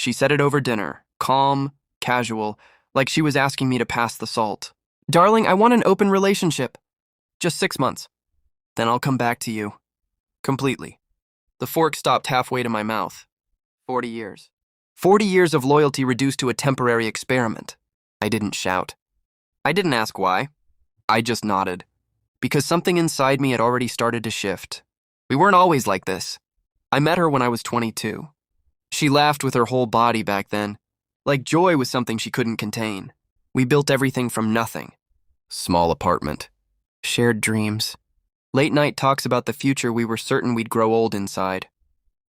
She said it over dinner, calm, casual, like she was asking me to pass the salt. Darling, I want an open relationship. Just 6 months. Then I'll come back to you. Completely. The fork stopped halfway to my mouth. 40 years. 40 years of loyalty reduced to a temporary experiment. I didn't shout. I didn't ask why. I just nodded. Because something inside me had already started to shift. We weren't always like this. I met her when I was 22. She laughed with her whole body back then, like joy was something she couldn't contain. We built everything from nothing. Small apartment. Shared dreams. Late night talks about the future we were certain we'd grow old inside.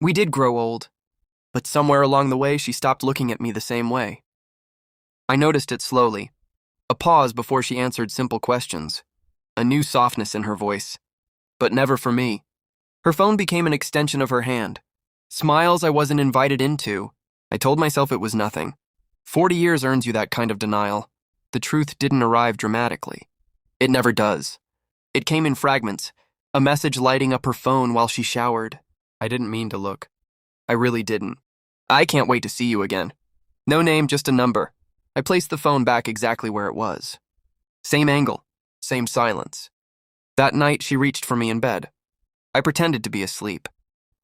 We did grow old, but somewhere along the way she stopped looking at me the same way. I noticed it slowly. A pause before she answered simple questions. A new softness in her voice. But never for me. Her phone became an extension of her hand. Smiles I wasn't invited into. I told myself it was nothing. 40 years earns you that kind of denial. The truth didn't arrive dramatically. It never does. It came in fragments, a message lighting up her phone while she showered. I didn't mean to look. I really didn't. I can't wait to see you again. No name, just a number. I placed the phone back exactly where it was. Same angle, same silence. That night, she reached for me in bed. I pretended to be asleep.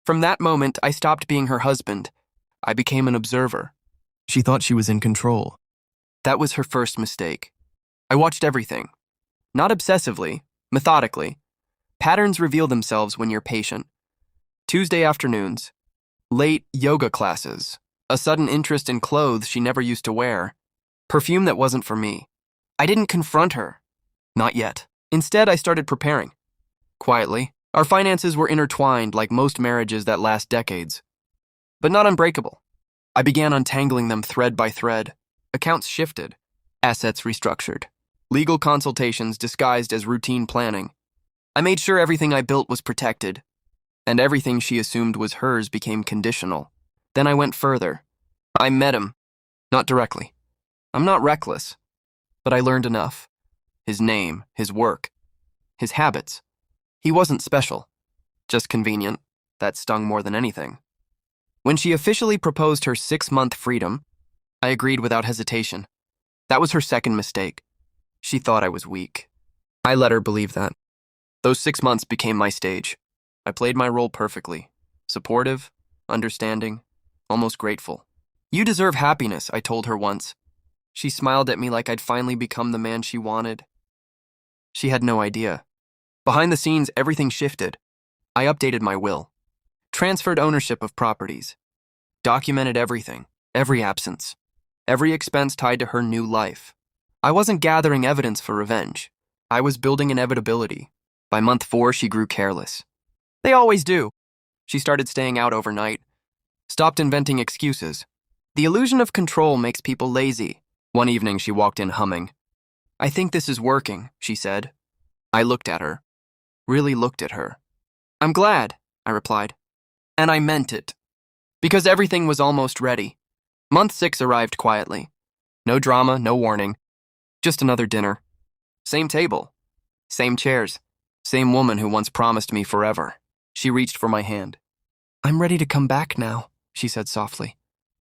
From that moment, I stopped being her husband. I became an observer. She thought she was in control. That was her first mistake. I watched everything. Not obsessively, methodically. Patterns reveal themselves when you're patient. Tuesday afternoons. Late yoga classes. A sudden interest in clothes she never used to wear. Perfume that wasn't for me. I didn't confront her. Not yet. Instead, I started preparing. Quietly. Our finances were intertwined like most marriages that last decades. But not unbreakable. I began untangling them thread by thread. Accounts shifted. Assets restructured. Legal consultations disguised as routine planning. I made sure everything I built was protected. And everything she assumed was hers became conditional. Then I went further. I met him. Not directly. I'm not reckless. But I learned enough. His name, his work, his habits. He wasn't special. Just convenient. That stung more than anything. When she officially proposed her 6-month freedom, I agreed without hesitation. That was her second mistake. She thought I was weak. I let her believe that. Those 6 months became my stage. I played my role perfectly. Supportive, understanding, almost grateful. You deserve happiness, I told her once. She smiled at me like I'd finally become the man she wanted. She had no idea. Behind the scenes, everything shifted. I updated my will. Transferred ownership of properties. Documented everything, every absence, every expense tied to her new life. I wasn't gathering evidence for revenge. I was building inevitability. By month 4, she grew careless. They always do. She started staying out overnight. Stopped inventing excuses. The illusion of control makes people lazy. One evening, she walked in humming. I think this is working, she said. I looked at her. Really looked at her. I'm glad, I replied. And I meant it. Because everything was almost ready. Month 6 arrived quietly. No drama, no warning. Just another dinner. Same table. Same chairs. Same woman who once promised me forever. She reached for my hand. I'm ready to come back now, she said softly.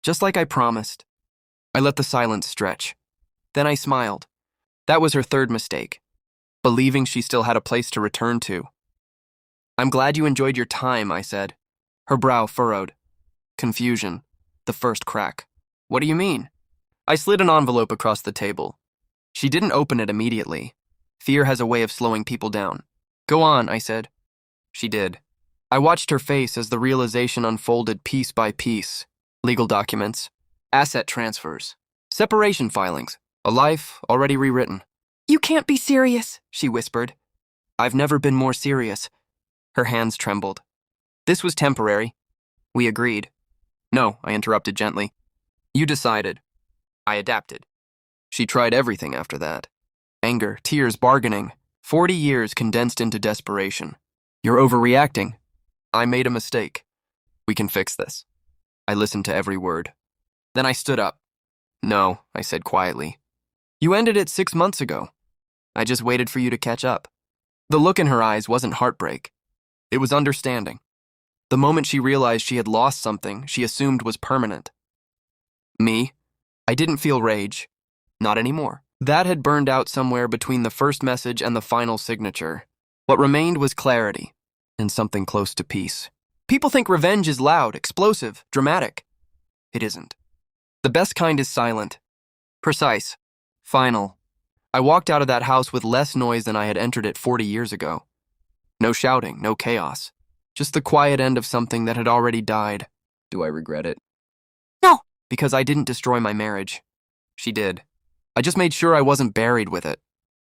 Just like I promised. I let the silence stretch. Then I smiled. That was her third mistake. Believing she still had a place to return to. I'm glad you enjoyed your time, I said. Her brow furrowed. Confusion. The first crack. What do you mean? I slid an envelope across the table. She didn't open it immediately. Fear has a way of slowing people down. Go on, I said. She did. I watched her face as the realization unfolded piece by piece. Legal documents. Asset transfers. Separation filings. A life already rewritten. You can't be serious, she whispered. I've never been more serious. Her hands trembled. This was temporary. We agreed. No, I interrupted gently. You decided. I adapted. She tried everything after that. Anger, tears, bargaining. 40 years condensed into desperation. You're overreacting. I made a mistake. We can fix this. I listened to every word. Then I stood up. No, I said quietly. You ended it 6 months ago. I just waited for you to catch up. The look in her eyes wasn't heartbreak. It was understanding. The moment she realized she had lost something she assumed was permanent. Me? I didn't feel rage. Not anymore. That had burned out somewhere between the first message and the final signature. What remained was clarity, and something close to peace. People think revenge is loud, explosive, dramatic. It isn't. The best kind is silent, precise, final. I walked out of that house with less noise than I had entered it 40 years ago. No shouting, no chaos. Just the quiet end of something that had already died. Do I regret it? No. Because I didn't destroy my marriage. She did. I just made sure I wasn't buried with it.